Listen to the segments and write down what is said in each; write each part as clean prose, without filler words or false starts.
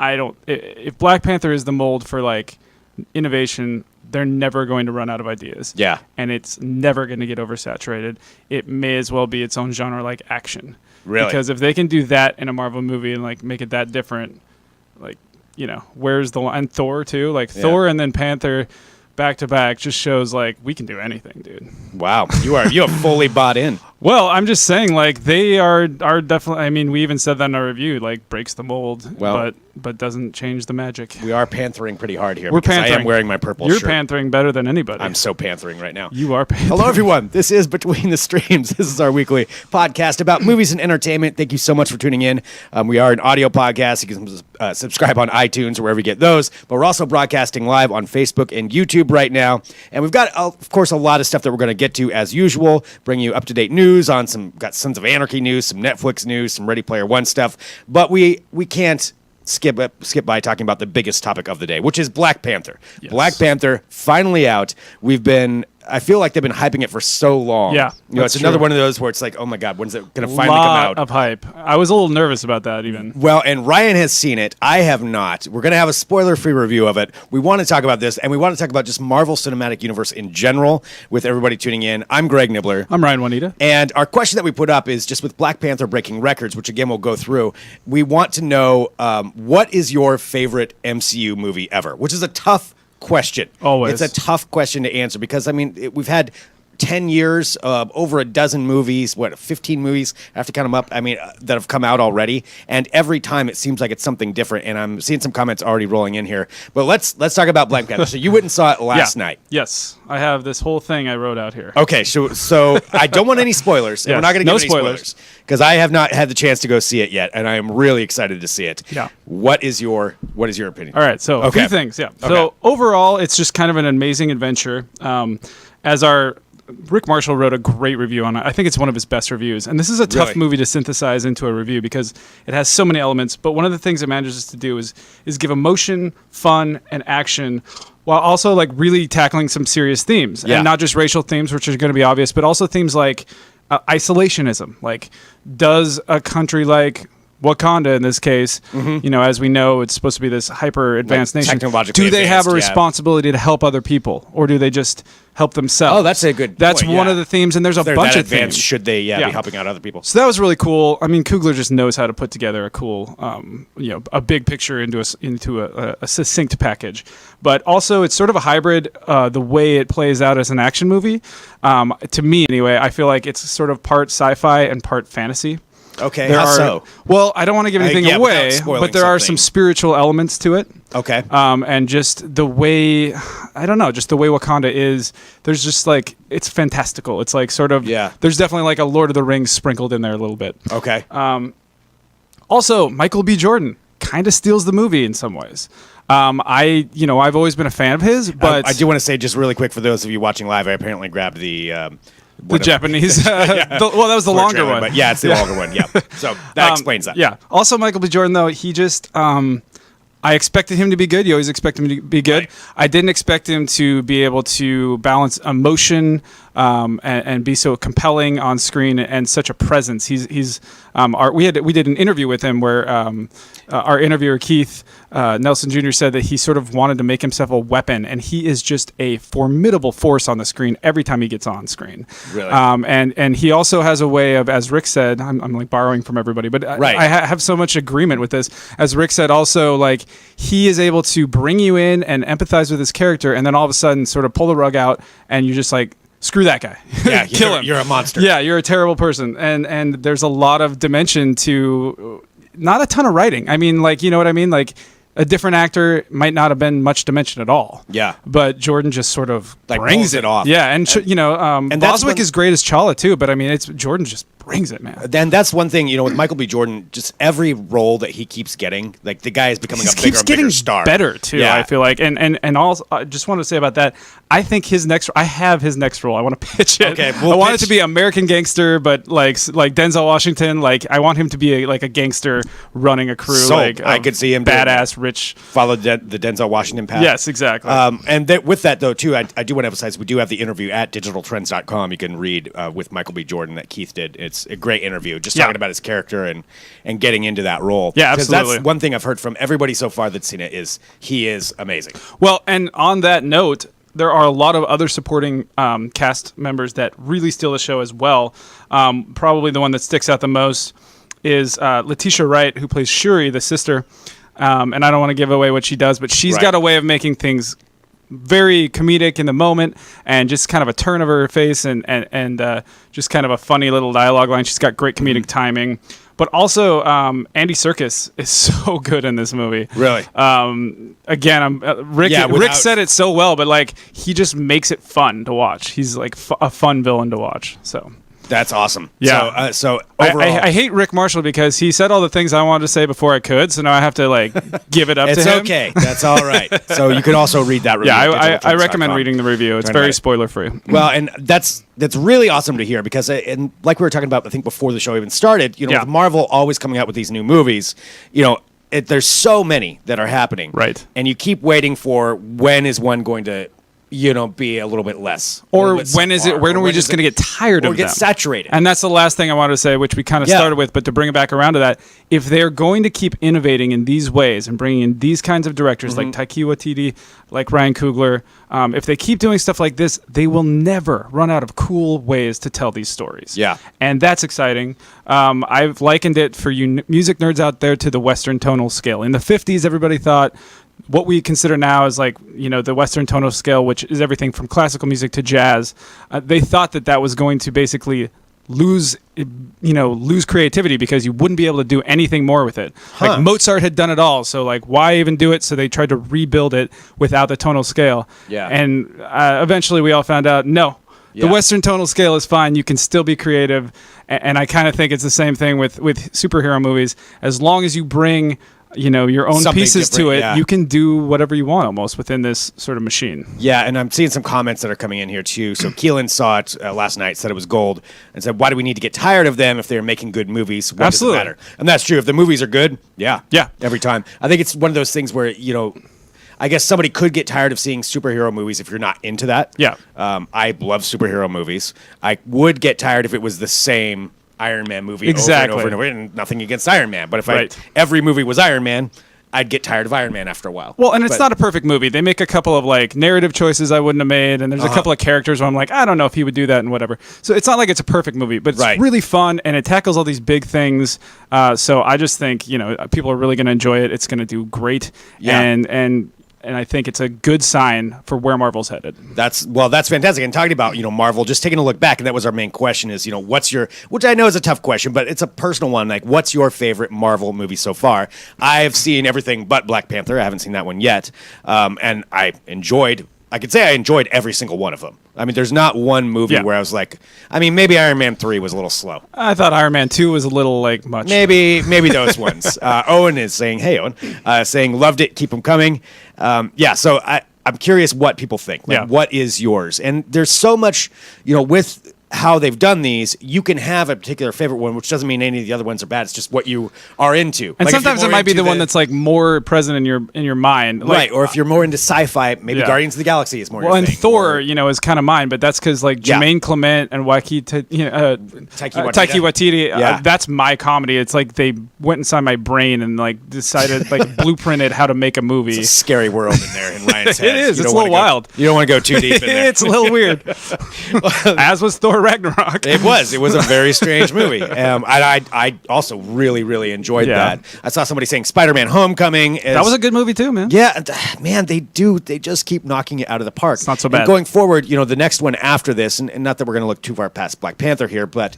If Black Panther is the mold for like innovation, they're never going to run out of ideas. Yeah. And it's never going to get oversaturated. It may as well be its own genre like action. Really? Because if they can do that in a Marvel movie and like make it that different, like, where's the line? And Thor too, like Thor and then Panther back to back just shows like we can do anything, dude. Wow. You have fully bought in. Well, I'm just saying, like, they are definitely. I mean, we even said that in our review. Like, breaks the mold, but doesn't change the magic. We are panthering pretty hard here. We're because panthering. I am wearing my purple You're shirt. panthering better than anybody. I'm so panthering right now. You are panthering. Hello, everyone. This is Between the Streams. This is our weekly podcast about movies and entertainment. Thank you so much for tuning in. We are an audio podcast. You can subscribe on iTunes or wherever you get those. But we're also broadcasting live on Facebook and YouTube right now. And we've got, of course, a lot of stuff that we're going to get to as usual. Bring you up-to-date news on got Sons of Anarchy news, some Netflix news, some Ready Player One stuff. But we can't skip by talking about the biggest topic of the day, which is Black Panther. Yes. Black Panther, finally out. I feel like they've been hyping it for so long. Yeah, it's another one of those where it's like, oh my God, when's it going to finally come out? Lot of hype. I was a little nervous about that even. Well, and Ryan has seen it. I have not. We're going to have a spoiler-free review of it. We want to talk about this, and we want to talk about just Marvel Cinematic Universe in general with everybody tuning in. I'm Greg Nibbler. I'm Ryan Juanita. And our question that we put up is just with Black Panther breaking records, which again we'll go through. We want to know what is your favorite MCU movie ever, which is a tough question. Always. It's a tough question to answer because, I mean, we've had 10 years, over a dozen movies, 15 movies, I have to count them up, that have come out already. And every time it seems like it's something different. And I'm seeing some comments already rolling in here. But let's talk about Black Panther. So you went and saw it last night. Yes. I have this whole thing I wrote out here. Okay, so I don't want any spoilers. And we're not going to give any spoilers. Because I have not had the chance to go see it yet. And I am really excited to see it. Yeah. What is your opinion? All right, so a few things, yeah. Okay. So overall, it's just kind of an amazing adventure. As our Rick Marshall wrote a great review on it. I think it's one of his best reviews. And this is a tough movie to synthesize into a review because it has so many elements. But one of the things it manages to do is give emotion, fun, and action while also like really tackling some serious themes. Yeah. And not just racial themes, which are going to be obvious, but also themes like isolationism. Like, does a country like Wakanda, in this case, as we know, it's supposed to be this hyper advanced nation. Do they have a responsibility to help other people, or do they just help themselves? Oh, that's a good. That's point, one of the themes, and there's a bunch of themes. Should they be helping out other people? So that was really cool. I mean, Coogler just knows how to put together a cool, a big picture into a succinct package. But also, it's sort of a hybrid. The way it plays out as an action movie, to me anyway, I feel like it's sort of part sci-fi and part fantasy. Okay, how so? Well, I don't want to give anything away, but there are some spiritual elements to it. Okay. And just the way, I don't know, just the way Wakanda is, there's just like, it's fantastical. It's like sort of, there's definitely like a Lord of the Rings sprinkled in there a little bit. Okay. Also, Michael B. Jordan kind of steals the movie in some ways. I've always been a fan of his, but I do want to say just really quick for those of you watching live, I apparently grabbed the Japanese. That was the longer one. But it's the longer one. Yeah. So that explains that. Yeah. Also, Michael B. Jordan, though, he just, I expected him to be good. You always expect him to be good. Right. I didn't expect him to be able to balance emotion and be so compelling on screen and such a presence. We did an interview with him where our interviewer Keith Nelson Jr. said that he sort of wanted to make himself a weapon, and he is just a formidable force on the screen every time he gets on screen. Really? And he also has a way of, as Rick said, I'm like borrowing from everybody, but I have so much agreement with this. As Rick said, also like he is able to bring you in and empathize with his character, and then all of a sudden sort of pull the rug out, and you're just like, screw that guy. Yeah, kill him. You're a monster. Yeah, you're a terrible person. And there's a lot of dimension to not a ton of writing. I mean, like, you know what I mean? Like, a different actor might not have been much dimension at all. Yeah. But Jordan just sort of like brings it off. Yeah, and Boswick is great as Chala too, but I mean, Jordan just brings it, man. Then that's one thing, with Michael B. Jordan, just every role that he keeps getting, like the guy is becoming a bigger and bigger star. Better too, I feel like. And also, I just want to say about that, I think I have his next role. I want to pitch it. Okay, I want it to be American Gangster, but like Denzel Washington. Like I want him to be like a gangster running a crew. So like I could see him badass, rich. Follow the Denzel Washington path. Yes, exactly. With that though too, I do want to emphasize we do have the interview at digitaltrends.com. You can read with Michael B. Jordan that Keith did. It's It's a great interview, just talking about his character and getting into that role. Yeah, because absolutely. that's one thing I've heard from everybody so far that's seen it is he is amazing. Well, and on that note, there are a lot of other supporting cast members that really steal the show as well. Probably the one that sticks out the most is Letitia Wright, who plays Shuri, the sister. And I don't want to give away what she does, but she's got a way of making things very comedic in the moment, and just kind of a turn of her face, and just kind of a funny little dialogue line. She's got great comedic timing, but also Andy Serkis is so good in this movie. Really? Again, Rick said it so well, but like he just makes it fun to watch. He's like a fun villain to watch. So. That's awesome. Yeah. So overall, I hate Rick Marshall because he said all the things I wanted to say before I could, so now I have to like give it up to him. It's okay. That's all right. So you can also read that review. Yeah, I recommend reading the review. It's very spoiler free. Well, and that's really awesome to hear because, and like we were talking about, I think before the show even started, with Marvel always coming out with these new movies, there's so many that are happening. Right. And you keep waiting for when is one going to be a little bit less. Or when are we just going to get tired of them? Or get saturated. And that's the last thing I wanted to say, which we kind of started with, but to bring it back around to that, if they're going to keep innovating in these ways and bringing in these kinds of directors like Taika Waititi, like Ryan Coogler, if they keep doing stuff like this, they will never run out of cool ways to tell these stories. Yeah. And that's exciting. I've likened it for you music nerds out there to the Western tonal scale. In the 50s, everybody thought what we consider now is like, the Western tonal scale, which is everything from classical music to jazz. They thought that was going to basically lose creativity because you wouldn't be able to do anything more with it. Like Mozart had done it all, so like why even do it? So they tried to rebuild it without the tonal scale. Yeah. And eventually we all found out, no, the Western tonal scale is fine. You can still be creative. And I kind of think it's the same thing with superhero movies. As long as you bring your own something pieces to it, yeah. you can do whatever you want almost within this sort of machine. Yeah, and I'm seeing some comments that are coming in here too. So Keelan saw it last night, said it was gold, and said, why do we need to get tired of them if they're making good movies? What Absolutely. does it matter? And that's true. If the movies are good, yeah, every time. I think it's one of those things where, I guess somebody could get tired of seeing superhero movies if you're not into that. Yeah. I love superhero movies. I would get tired if it was the same Iron Man movie exactly. over and over and over, and nothing against Iron Man. But if every movie was Iron Man, I'd get tired of Iron Man after a while. Well, and it's not a perfect movie. They make a couple of like narrative choices I wouldn't have made, and there's a couple of characters where I'm like, I don't know if he would do that and whatever. So it's not like it's a perfect movie, but it's really fun, and it tackles all these big things. So I just think people are really going to enjoy it. It's going to do great, and I think it's a good sign for where Marvel's headed. That's fantastic. And talking about, Marvel, just taking a look back, and that was our main question is, what's your, which I know is a tough question, but it's a personal one. Like, what's your favorite Marvel movie so far? I've seen everything but Black Panther. I haven't seen that one yet. And I could say I enjoyed every single one of them. I mean, there's not one movie where I was like, maybe Iron Man 3 was a little slow. I thought Iron Man 2 was a little much. Maybe those ones. Owen is saying, hey, Owen, saying loved it, keep them coming. So I'm curious what people think. What is yours? And there's so much, with how they've done these, you can have a particular favorite one, which doesn't mean any of the other ones are bad. It's just what you are into. And sometimes it might be the one that's like more present in your mind. Right, or if you're more into sci-fi, maybe Guardians of the Galaxy is more your thing. And Thor, is kind of mine, but that's because like Jermaine Clement and Taika Waititi, that's my comedy. It's like they went inside my brain and like decided, blueprinted how to make a movie. It's a scary world in there in Ryan's head. It is. It's a little wild. You don't want to go too deep in there. It's a little weird. As was Thor Ragnarok. It was a very strange movie. I also really, really enjoyed that. I saw somebody saying Spider-Man Homecoming. That was a good movie too, man. Yeah, man, they just keep knocking it out of the park. It's not so bad. And going forward, the next one after this, and not that we're going to look too far past Black Panther here, but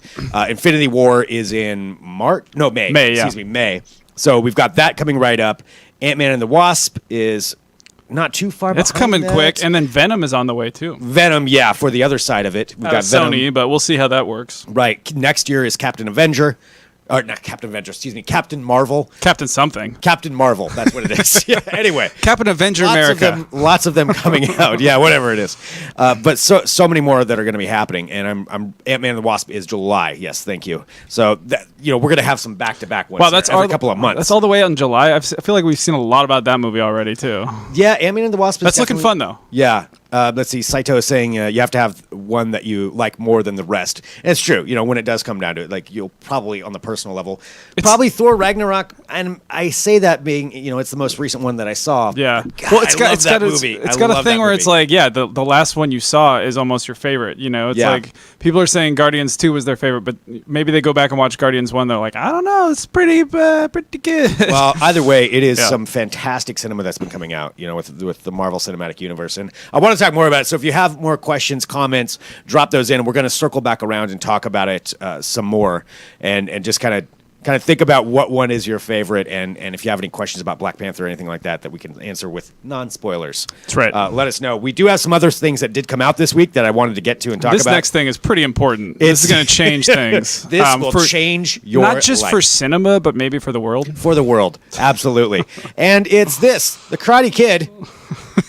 Infinity War is in May. May. So we've got that coming right up. Ant-Man and the Wasp is not too far behind. It's coming quick, and then Venom is on the way too. Venom, for the other side of it. We've got Sony, Venom. but we'll see how that works. Right. Next year is Captain Avenger. Or not Captain Avenger, Captain Marvel. Captain something. Captain Marvel, that's what it is. Anyway. Captain Avenger America. Lots of them coming out. Yeah, whatever it is. But so many more that are going to be happening. And I'm Ant-Man and the Wasp is July. Yes, thank you. So, we're going to have some back-to-back ones every couple of months. That's all the way out in July. I feel like we've seen a lot about that movie already, too. Yeah, Ant-Man and the Wasp is That's looking fun, though. Yeah. Let's see. Saito is saying you have to have one that you like more than the rest. And it's true. When it does come down to it, like you'll probably on the personal level, probably Thor Ragnarok. And I say that being, it's the most recent one that I saw. Yeah. God, Well, it's got a thing where movie. it's like, the last one you saw is almost your favorite. It's like people are saying Guardians 2 was their favorite, but maybe they go back and watch Guardians 1. They're like, I don't know, it's pretty good. Well, either way, it is some fantastic cinema that's been coming out, with the Marvel Cinematic Universe. And I want to talk more about it. So if you have more questions, comments, drop those in. We're going to circle back around and talk about it some more and just kind of think about what one is your favorite. And if you have any questions about Black Panther or anything like that we can answer with non-spoilers. That's right. Let us know. We do have some other things that did come out this week that I wanted to get to and talk about. This next thing is pretty important. This is going to change things. This will change your not just life. for cinema, but maybe for the world. For the world, absolutely. And it's this: the Karate Kid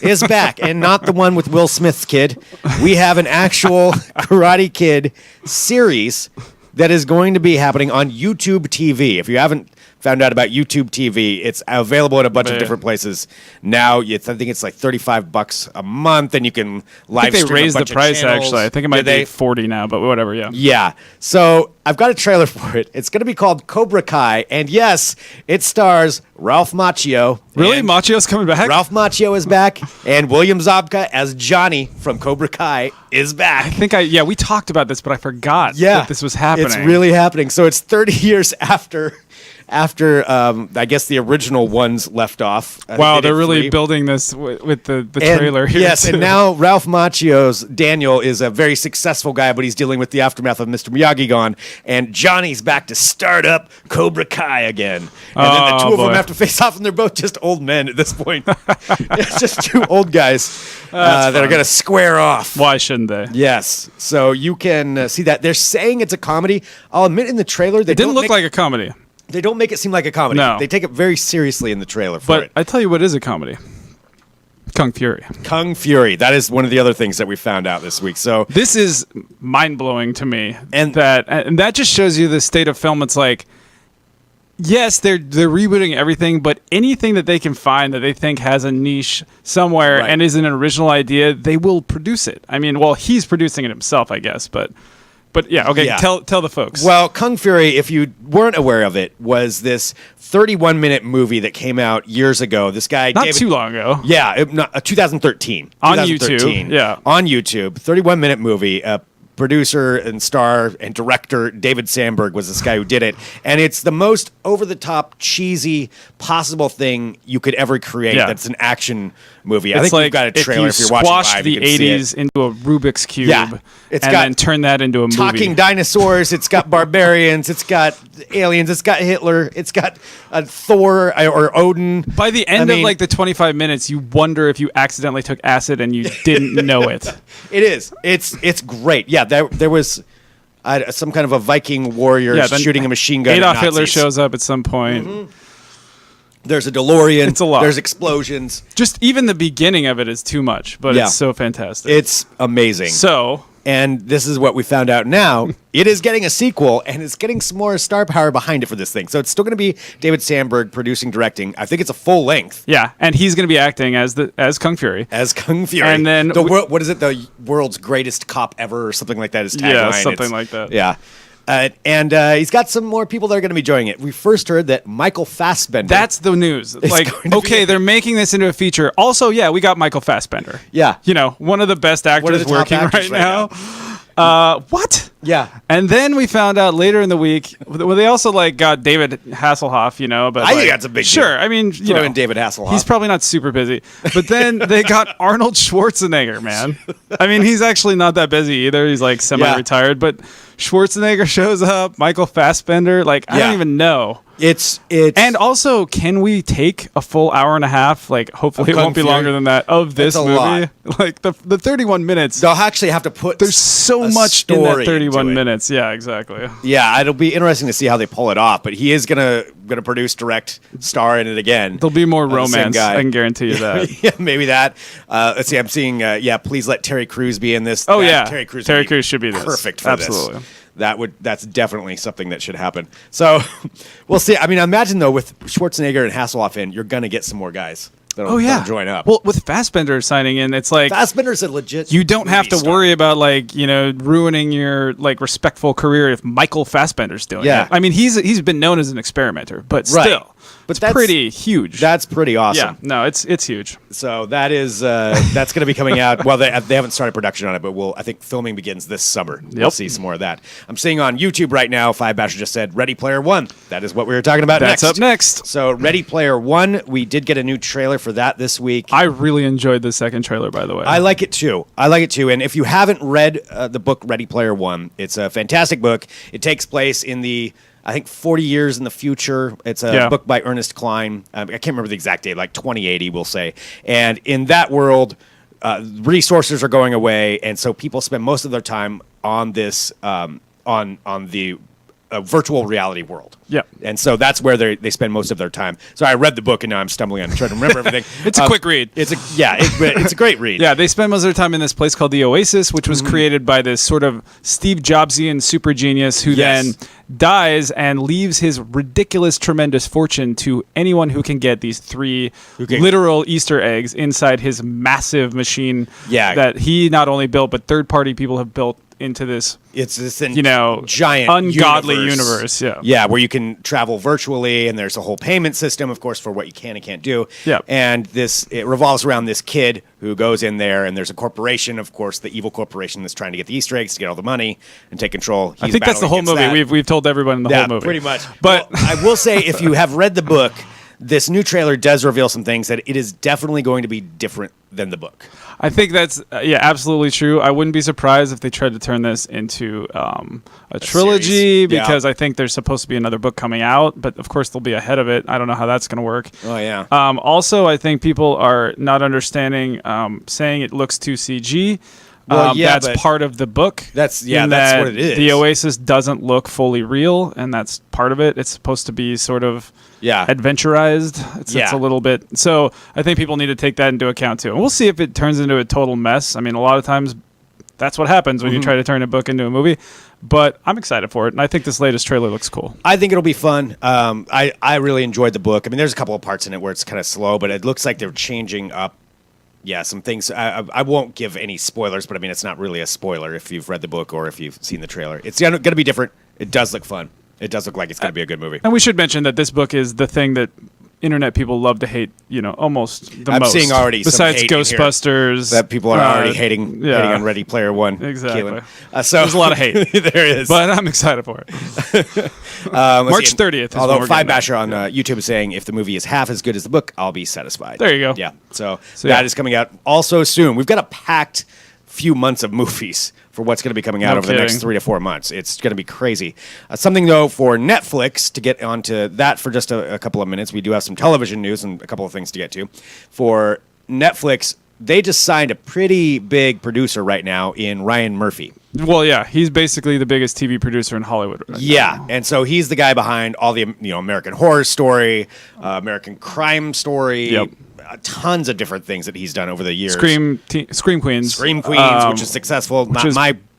is back, and not the one with Will Smith's kid. We have an actual Karate Kid series that is going to be happening on YouTube TV. If you haven't found out about YouTube TV, it's available in a bunch of different places now. I think it's like $35 a month, and you can live stream. They raised the price, actually. I think it might be 40 now, but whatever, yeah. Yeah. So I've got a trailer for it. It's going to be called Cobra Kai, and yes, it stars Ralph Macchio. Really? Macchio's coming back? Ralph Macchio is back, and William Zabka as Johnny from Cobra Kai is back. I think we talked about this, but I forgot that this was happening. It's really happening. So it's 30 years after I guess the original ones left off. Wow, they're really building this with the trailer here. Yes, too. and now Ralph Macchio's Daniel is a very successful guy, but he's dealing with the aftermath of Mr. Miyagi gone, and Johnny's back to start up Cobra Kai again. And then the two of them have to face off, and they're both just old men at this point. It's just two old guys that are going to square off. Why shouldn't they? Yes, so you can see that. They're saying it's a comedy. I'll admit in the trailer it didn't look like a comedy. They don't make it seem like a comedy. No. They take it very seriously in the trailer for it. But I tell you what is a comedy. Kung Fury. Kung Fury. That is one of the other things that we found out this week. So this is mind-blowing to me. And that just shows you the state of film. It's like, yes, they're rebooting everything, but anything that they can find that they think has a niche somewhere and is an original idea, they will produce it. I mean, well, he's producing it himself, I guess, but yeah, okay, yeah. Tell the folks. Well, Kung Fury, if you weren't aware of it, was this 31-minute movie that came out years ago. This guy, not too long ago. Yeah, 2013. On YouTube, yeah. On YouTube, 31-minute movie. Producer and star and director David Sanberg was this guy who did it, and it's the most over-the-top, cheesy possible thing you could ever create. Yeah. That's an action movie. I think we've got a trailer if you're watching live. Squash the 80s into a Rubik's Cube, then turn that into a movie. Talking dinosaurs. It's got barbarians. It's got aliens. It's got Hitler. It's got Thor or Odin. By the end of like the 25 minutes, you wonder if you accidentally took acid and you didn't know it. It is. It's great. Yeah, there was some kind of a Viking warrior shooting a machine gun. Adolf Hitler shows up at some point. Mm-hmm. There's a DeLorean. It's a lot. There's explosions. Just even the beginning of it is too much, but it's so fantastic. It's amazing. And this is what we found out now. It is getting a sequel, and it's getting some more star power behind it for this thing. So it's still going to be David Sanberg producing, directing. I think it's a full length. Yeah, and he's going to be acting as Kung Fury. As Kung Fury. And then what is it? The world's greatest cop ever, or something like that is tagline. Yeah, something like that. Yeah. And he's got some more people that are going to be joining it. We first heard that Michael Fassbender. That's the news. Like, okay, they're making this into a feature. Also, yeah, we got Michael Fassbender. Yeah. One of the best actors working right now. What? Yeah. And then we found out later in the week, well, they also got David Hasselhoff, but I think that's a big deal. Sure. I mean, in David Hasselhoff. He's probably not super busy. But then they got Arnold Schwarzenegger, man. I mean, he's actually not that busy either. He's like semi-retired, but Schwarzenegger shows up, Michael Fassbender, I don't even know. It's and also, can we take a full hour and a half? Hopefully it won't be longer than that of this movie. Lot. The 31 minutes. They'll actually have to put. There's so much in that 31 minutes. Yeah, exactly. Yeah, it'll be interesting to see how they pull it off. But he is gonna produce, direct, star in it again. There'll be more romance. I can guarantee you that. Yeah, maybe that. Let's see. I'm seeing. Please let Terry Crews be in this. Oh yeah, Terry Crews should be this. Perfect for Absolutely. This. That's definitely something that should happen. So we'll see. I mean, imagine though with Schwarzenegger and Hasselhoff in, you're gonna get some more guys. that'll join up. Well, with Fassbender signing in, it's like Fassbender's a legit. you don't have to movie star. worry about ruining your respectful career if Michael Fassbender's doing Yeah. it. I mean, he's been known as an experimenter, but Right. still, But it's that's pretty huge. That's pretty awesome. Yeah, no, it's huge. So that is that's going to be coming out. Well, they haven't started production on it, but I think filming begins this summer. We'll Yep. see some more of that. I'm seeing on YouTube right now. Five Basher just said Ready Player One. That is what we were talking about. That's next. up next. So Ready Player One, we did get a new trailer for that this week. I really enjoyed the second trailer, by the way. I like it too. And if you haven't read the book Ready Player One, it's a fantastic book. It takes place in I think 40 years in the future. It's a book by Ernest Cline. I can't remember the exact date, like 2080, we'll say. And in that world, resources are going away, and so people spend most of their time on this on the virtual reality world. Yeah. And so that's where they spend most of their time. So I read the book, and now I'm stumbling on trying to remember everything. It's a quick read. It's a great read. Yeah, they spend most of their time in this place called the Oasis, which was created by this sort of Steve Jobsian super genius who then dies and leaves his ridiculous, tremendous fortune to anyone who can get these 3 literal Easter eggs inside his massive machine that he not only built, but third-party people have built into this. It's this giant, ungodly universe. Yeah, where you can travel virtually, and there's a whole payment system, of course, for what you can and can't do. Yeah. And it revolves around this kid who goes in there, and there's a corporation, of course, the evil corporation that's trying to get the Easter eggs to get all the money and take control. I think that's the whole movie. We've told everyone in the whole movie. Pretty much. But I will say, if you have read the book, this new trailer does reveal some things that it is definitely going to be different than the book. I think that's absolutely true. I wouldn't be surprised if they tried to turn this into a trilogy series. because I think there's supposed to be another book coming out, but of course they'll be ahead of it. I don't know how that's going to work. Oh yeah. Also, I think people are not understanding saying it looks too CG. That's part of the book. That's what it is. The Oasis doesn't look fully real, and that's part of it. It's supposed to be sort of adventurized. It's a little bit. So I think people need to take that into account too. And we'll see if it turns into a total mess. I mean, a lot of times that's what happens when you try to turn a book into a movie. But I'm excited for it, and I think this latest trailer looks cool. I think it'll be fun. I really enjoyed the book. I mean, there's a couple of parts in it where it's kind of slow, but it looks like they're changing up. Yeah, some things. I won't give any spoilers, but I mean, it's not really a spoiler if you've read the book or if you've seen the trailer. It's going to be different. It does look fun. It does look like it's going to be a good movie. And we should mention that this book is the thing that internet people love to hate, almost the most. I'm seeing already besides some hate Ghostbusters that people are already hating on Ready Player One. Exactly. So there's a lot of hate. There is, but I'm excited for it. March 30th. Although Five Basher on YouTube is saying if the movie is half as good as the book, I'll be satisfied. There you go. Yeah. So that is coming out also soon. We've got a packed few months of movies for what's going to be coming out over the next 3 to 4 months. It's going to be crazy. Something, though, for Netflix, to get onto that for just a couple of minutes, we do have some television news and a couple of things to get to. For Netflix, they just signed a pretty big producer right now in Ryan Murphy. Well, yeah, he's basically the biggest TV producer in Hollywood right now. And so he's the guy behind all the American Horror Story, American Crime Story, tons of different things that he's done over the years. Scream Queens, which is successful.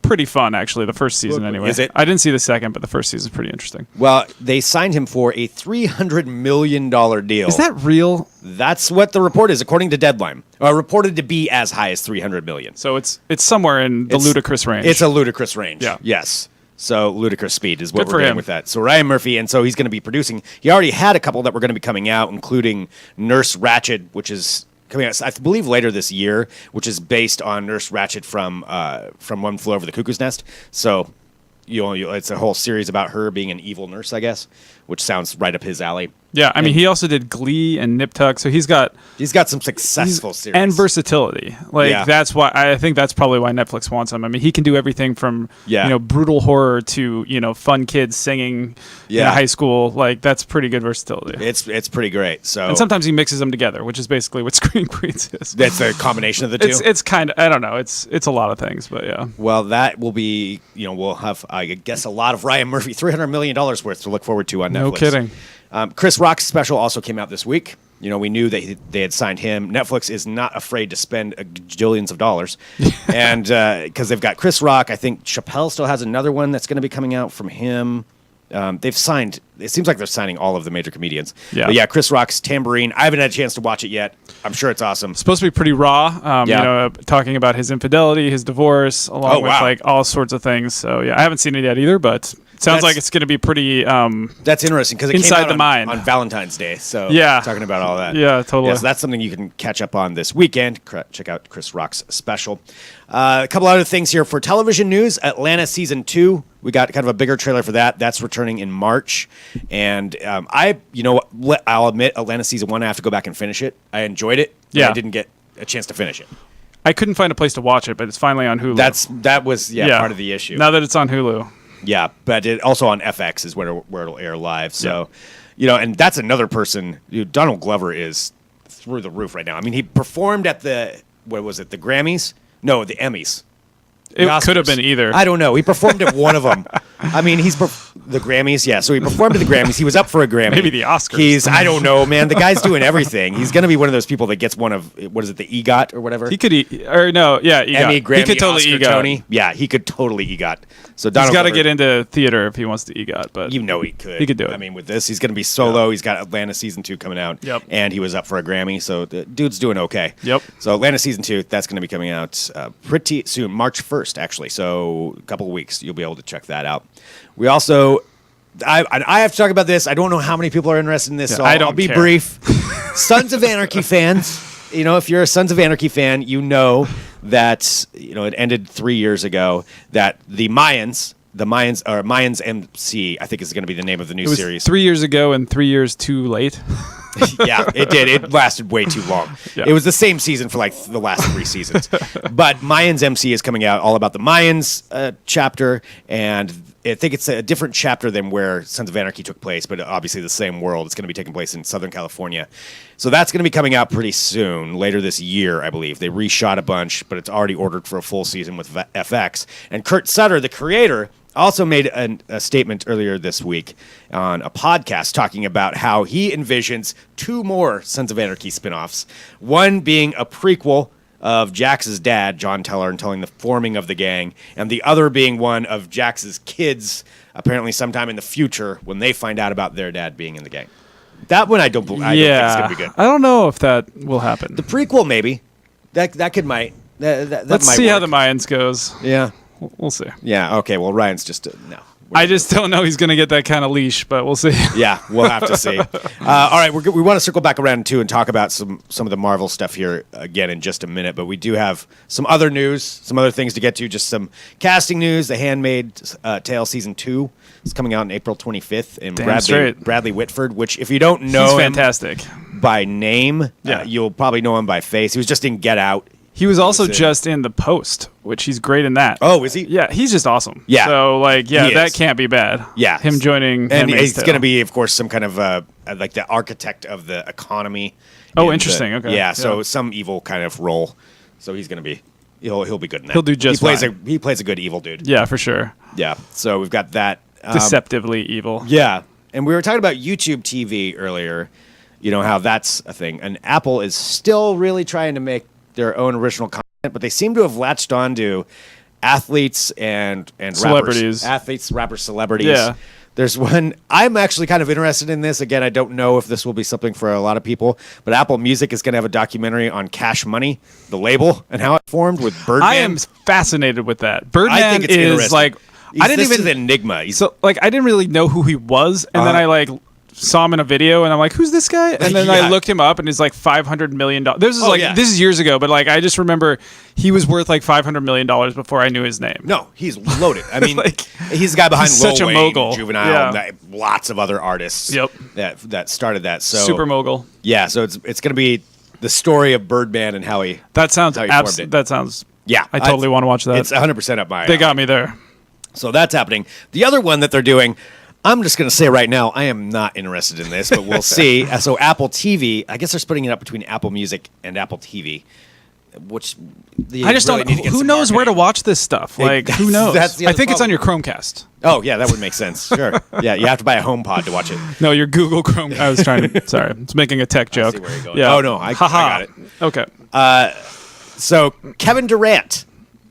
Pretty fun, actually, the first season anyway. Is it? I didn't see the second, but the first season is pretty interesting. Well, they signed him for a $300 million deal. Is that real? That's what the report is, according to Deadline. Reported to be as high as $300 million. So it's somewhere in the ludicrous range. It's a ludicrous range. Yeah. Yes. So ludicrous speed is what Good we're for getting him. with that. So Ryan Murphy, and so he's going to be producing. He already had a couple that were going to be coming out, including Nurse Ratched, which is coming out, I believe, later this year, which is based on Nurse Ratched from One Flew Over the Cuckoo's Nest. So it's a whole series about her being an evil nurse, I guess, which sounds right up his alley. Yeah, I mean, he also did Glee and Nip Tuck, so he's got some successful series and versatility. That's why I think that's probably why Netflix wants him. I mean, he can do everything from brutal horror to fun kids singing in high school. That's pretty good versatility. It's pretty great. So and sometimes he mixes them together, which is basically what Scream Queens is. That's a combination of the two. It's kind of, I don't know. It's a lot of things, but yeah. Well, that will be we'll have I guess a lot of Ryan Murphy, $300 million worth to look forward to on Netflix. No kidding. Chris Rock's special also came out this week. We knew that they had signed him. Netflix is not afraid to spend gajillions of dollars. And because they've got Chris Rock, I think Chappelle still has another one that's going to be coming out from him. They've signed. It seems like they're signing all of the major comedians. Yeah. But yeah, Chris Rock's Tambourine. I haven't had a chance to watch it yet. I'm sure it's awesome. Supposed to be pretty raw. Talking about his infidelity, his divorce, along with like all sorts of things. So yeah, I haven't seen it yet either, but sounds like it's going to be pretty. That's interesting because it inside came out the mind on Valentine's Day. So yeah, talking about all that. Yeah, totally. Yeah, so that's something you can catch up on this weekend. Check out Chris Rock's special. A couple other things here for television news. Atlanta season 2. We got kind of a bigger trailer for that. That's returning in March. And I'll admit, Atlanta season 1, I have to go back and finish it. I enjoyed it. Yeah. I didn't get a chance to finish it. I couldn't find a place to watch it, but it's finally on Hulu. That was part of the issue. Now that it's on Hulu. Yeah, but it also on FX is where it'll air live. So, and that's another person. Donald Glover is through the roof right now. I mean, he performed at the Grammys? No, the Emmys. It could have been either. I don't know. He performed at one of them. I mean, the Grammys, yeah. So he performed at the Grammys. He was up for a Grammy. Maybe the Oscars. I don't know, man. The guy's doing everything. He's going to be one of those people that gets one of, the EGOT or whatever? He could, EGOT. Emmy, Grammy, he could totally Oscar, EGOT. Tony. Yeah, he could totally EGOT. So he's got to get into theater if he wants to EGOT. But he could. He could do it. I mean, with this, he's going to be solo. He's got Atlanta season 2 coming out. Yep. And he was up for a Grammy. So the dude's doing okay. Yep. So Atlanta season 2, that's going to be coming out pretty soon, March 1st, actually. So a couple of weeks, you'll be able to check that out. We also, I have to talk about this. I don't know how many people are interested in this, so I'll be brief. Sons of Anarchy fans, if you're a Sons of Anarchy fan, you know that, it ended 3 years ago, that the Mayans MC, I think is going to be the name of the new series. 3 years ago and 3 years too late. Yeah, it did. It lasted way too long. Yeah. It was the same season for like the last 3 seasons. But Mayans MC is coming out, all about the Mayans chapter, and I think it's a different chapter than where Sons of Anarchy took place, but obviously the same world. It's going to be taking place in Southern California. So that's going to be coming out pretty soon, later this year, I believe. They reshot a bunch, but it's already ordered for a full season with FX. And Kurt Sutter, the creator, also made a statement earlier this week on a podcast talking about how he envisions 2 more Sons of Anarchy spinoffs. One being a prequel of Jax's dad, John Teller, and telling the forming of the gang, and the other being one of Jax's kids, apparently sometime in the future when they find out about their dad being in the gang. That one I don't think is going to be good. I don't know if that will happen. The prequel, maybe. That might. Let's see how the Mayans goes. Yeah. We'll see. Yeah, okay. Well, Ryan's just no. I just don't know he's going to get that kind of leash, but we'll see. Yeah, we'll have to see. All right, we want to circle back around, too, and talk about some of the Marvel stuff here again in just a minute. But we do have some other news, some other things to get to, just some casting news. The Handmaid's Tale Season 2 is coming out on April 25th. And Bradley Whitford, which if you don't know he's fantastic. By name, you'll probably know him by face. He was just in Get Out. He was also just in The Post, which he's great in that. Oh, is he? Yeah, he's just awesome. Yeah. So, that can't be bad. Yeah. Him joining And he's going to be, of course, some kind of, like the architect of the economy. Oh, interesting. Okay. Yeah, so some evil kind of role. So he's going to be, he'll be good in that. He'll do just fine. He plays a good evil dude. Yeah, for sure. Yeah, so we've got that. Deceptively evil. Yeah, and we were talking about YouTube TV earlier, how that's a thing. And Apple is still really trying to make their own original content, but they seem to have latched on to athletes and celebrities. Rappers, celebrities. Yeah. There's one, I'm actually kind of interested in this. Again, I don't know if this will be something for a lot of people, but Apple Music is going to have a documentary on Cash Money, the label, and how it formed with Birdman. I am fascinated with that. Birdman I think it's is like, I didn't even an enigma. I didn't really know who he was, and then I saw him in a video, and I'm like, who's this guy? And then I looked him up, and he's like $500 million. This is years ago, but I just remember he was worth like $500 million before I knew his name. No, he's loaded. I mean, he's the guy behind Lil such a Wayne, mogul. Juvenile, and lots of other artists. Yep. that started that. So super mogul. Yeah, so it's going to be the story of Birdman and how he. That sounds that sounds. Yeah, I totally want to watch that. It's 100% up my. They got me there. So that's happening. The other one that they're doing. I'm just going to say right now, I am not interested in this, but we'll see. So Apple TV, I guess they're splitting it up between Apple Music and Apple TV, which I just don't. Who knows where to watch this stuff? Who knows? I think it's on your Chromecast. Oh yeah, that would make sense. Sure. Yeah, you have to buy a HomePod to watch it. No, your Google Chrome. I was trying to. Sorry, I was making a tech joke. I see where you're going. Yeah. Oh no, I got it. Okay. So Kevin Durant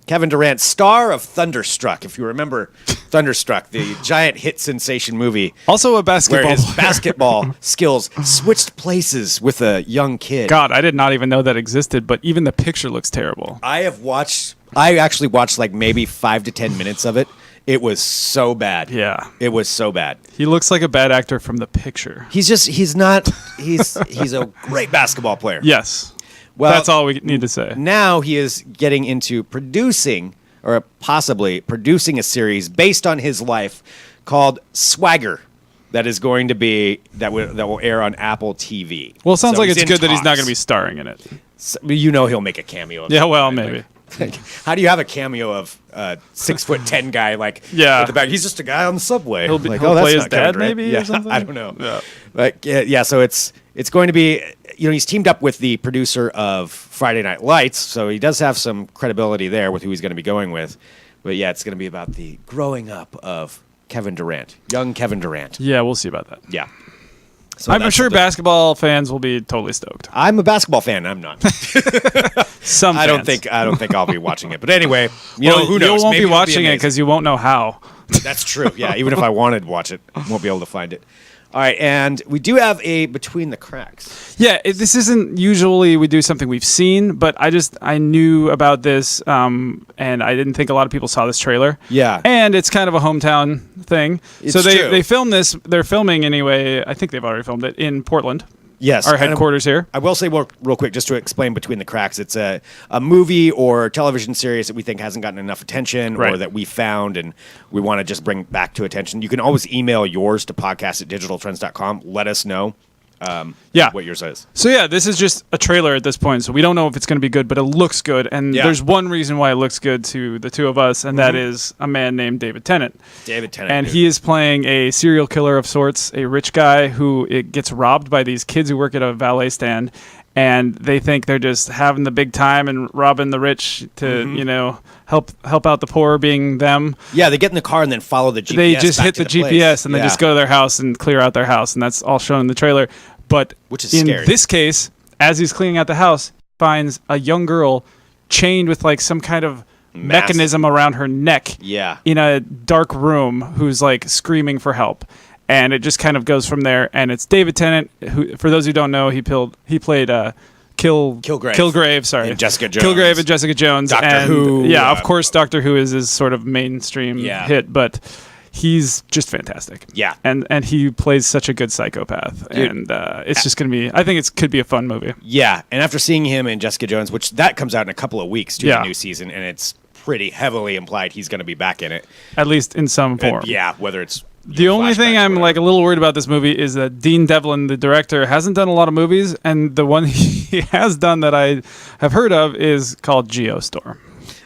Kevin Durant, star of Thunderstruck. If you remember Thunderstruck, the giant hit sensation movie. Also a Where basketball his player. basketball skills switched places with a young kid. God, I did not even know that existed, but even the picture looks terrible. I actually watched like maybe 5 to 10 minutes of it. It was so bad. Yeah. It was so bad. He looks like a bad actor from the picture. He's a great basketball player. Yes. Well, That's all we need to say. Now he is getting into producing, or possibly producing, a series based on his life called Swagger. That is going to be that will air on Apple TV. Well, it sounds So like he's it's in good that he's not talks. going to be starring in it. So, he'll make a cameo. Of Yeah, some well, kind, maybe. Like, how do you have a cameo of 6'10" guy at the back? He's just a guy on the subway. He'll that's play his not Kevin dad, Durant. maybe, Yeah, or something? I don't know. Yeah. But yeah. So it's going to be. He's teamed up with the producer of Friday Night Lights, so he does have some credibility there with who he's going to be going with. But yeah, it's going to be about the growing up of Kevin Durant, young Kevin Durant. Yeah, we'll see about that. Yeah. So I'm that's sure something. basketball fans will be totally stoked. I'm a basketball fan. I'm not. Some I don't fans. think I'll be watching it. But anyway, Well, who knows? You won't Maybe be it'll watching it amazing. because you won't know how. That's true. Yeah, even if I wanted to watch it, I won't be able to find it. All right, and we do have a Between the Cracks. Yeah, this isn't usually we do something we've seen, but I knew about this, and I didn't think a lot of people saw this trailer. Yeah. And it's kind of a hometown thing. It's so true. they filmed this. They're filming anyway. I think they've already filmed it in Portland. Yes. Our and headquarters here. I will say real quick, just to explain Between the Cracks, it's a movie or television series that we think hasn't gotten enough attention or Right. that we found and we want to just bring back to attention. You can always email yours to podcast@digitaltrends.com. Let us know what yours is. So yeah, this is just a trailer at this point, so we don't know if it's going to be good, but it looks good. And Yeah. there's one reason why it looks good to the two of us, and that is a man named David Tennant. David Tennant. And dude. he is playing a serial killer of sorts, a rich guy who gets robbed by these kids who work at a valet stand, and they think they're just having the big time and robbing the rich to, help out the poor, being them. Yeah, they get in the car and then follow the GPS. They just back hit to the place. GPS and they Yeah. just go to their house and clear out their house, and that's all shown in the trailer. But Which is in scary. this case, as he's cleaning out the house, he finds a young girl chained with like some kind of mechanism around her neck Yeah. in a dark room who's like screaming for help. And it just kind of goes from there. And it's David Tennant, who, for those who don't know, he played Kilgrave, sorry. And Jessica Jones. Kilgrave and Jessica Jones. Doctor and, Who, Yeah, of course, Doctor Who is his sort of mainstream Yeah. hit, but he's just fantastic. Yeah. And he plays such a good psychopath. Dude. And it's just going to be, I think it could be a fun movie. Yeah, and after seeing him in Jessica Jones, which that comes out in a couple of weeks due to Yeah. the new season, and it's pretty heavily implied he's going to be back in it. At least in some form. Yeah, whether it's The only thing flashbacks or I'm whatever. like a little worried about this movie is that Dean Devlin, the director, hasn't done a lot of movies, and the one he has done that I have heard of is called Geostorm.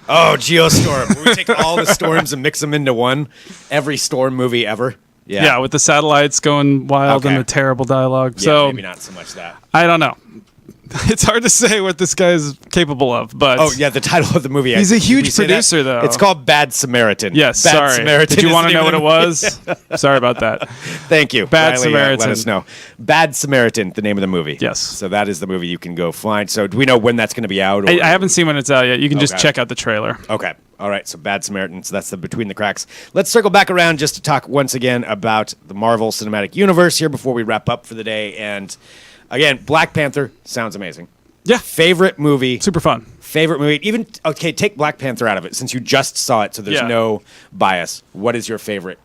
Oh, Geostorm. We take all the storms and mix them into one. Every storm movie ever. Yeah, with the satellites going wild Okay. and the terrible dialogue. Yeah, so maybe not so much that. I don't know. It's hard to say what this guy is capable of, but Oh, yeah, the title of the movie. He's a did huge we say that? producer, though. It's called Bad Samaritan. yes, Bad sorry. Samaritan Did you is want the to know name what of it the- was? Sorry about that. Thank you. Bad Riley, Samaritan. let us know. Bad Samaritan, the name of the movie. Yes. So that is the movie you can go find. So do we know when that's going to be out? Or? I haven't seen when it's out yet. You can just Okay. check out the trailer. Okay. All right. So Bad Samaritan. So that's the Between the Cracks. Let's circle back around just to talk once again about the Marvel Cinematic Universe here before we wrap up for the day. And again, Black Panther sounds amazing. Yeah, Favorite movie. super fun. Favorite movie. Even, okay, take Black Panther out of it since you just saw it. So there's Yeah. no bias. What is your favorite?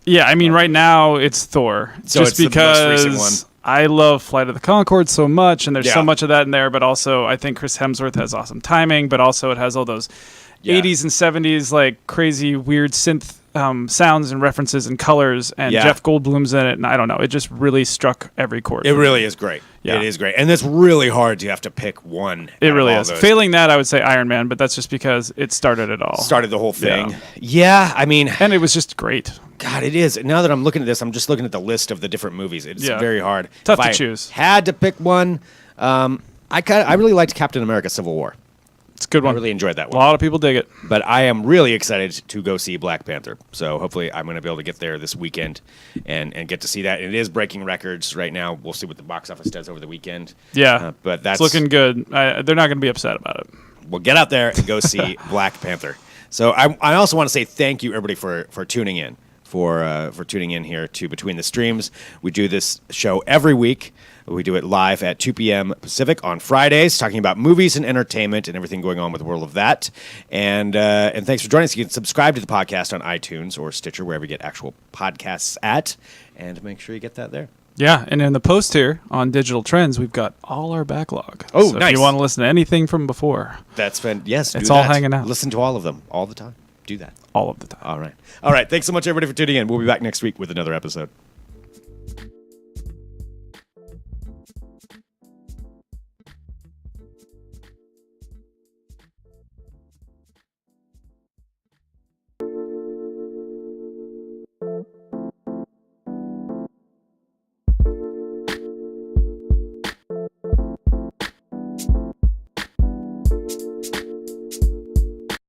Yeah, I mean, right now it's Thor. So just it's the most because recent one. I love Flight of the Conchords so much, and there's Yeah. so much of that in there. But also, I think Chris Hemsworth has awesome timing. But also, it has all those Yeah. 80s and 70s like crazy, weird synth sounds and references and colors. And Yeah. Jeff Goldblum's in it, and I don't know, it just really struck every chord. It really is great. Yeah. It is great. And it's really hard to have to pick one. It out of really all is. those. Failing that, I would say Iron Man, but that's just because it started it all. Started the whole thing. Yeah. Yeah, I mean, And it was just great. God, it is. Now that I'm looking at this, I'm just looking at the list of the different movies. It's Yeah. very hard. Tough If to I choose. Had to pick one. I really liked Captain America: Civil War. It's a good I one. really enjoyed that A one. lot of people dig it. But I am really excited to go see Black Panther. So hopefully I'm going to be able to get there this weekend and get to see that. And it is breaking records right now. We'll see what the box office does over the weekend. Yeah. But that's It's looking good. They're not going to be upset about it. Well, get out there and go see Black Panther. So I also want to say thank you, everybody, for tuning in, for tuning in here to Between the Streams. We do this show every week. We do it live at 2 p.m. Pacific on Fridays, talking about movies and entertainment and everything going on with the world of that. And thanks for joining us. You can subscribe to the podcast on iTunes or Stitcher, wherever you get actual podcasts at, and make sure you get that there. Yeah, and in the post here on Digital Trends, we've got all our backlog. Oh, so nice. If you want to listen to anything from before, That's been, yes, it's do all that. hanging out. Listen to all of them all the time. Do that. all of the time. All right. Thanks so much, everybody, for tuning in. We'll be back next week with another episode.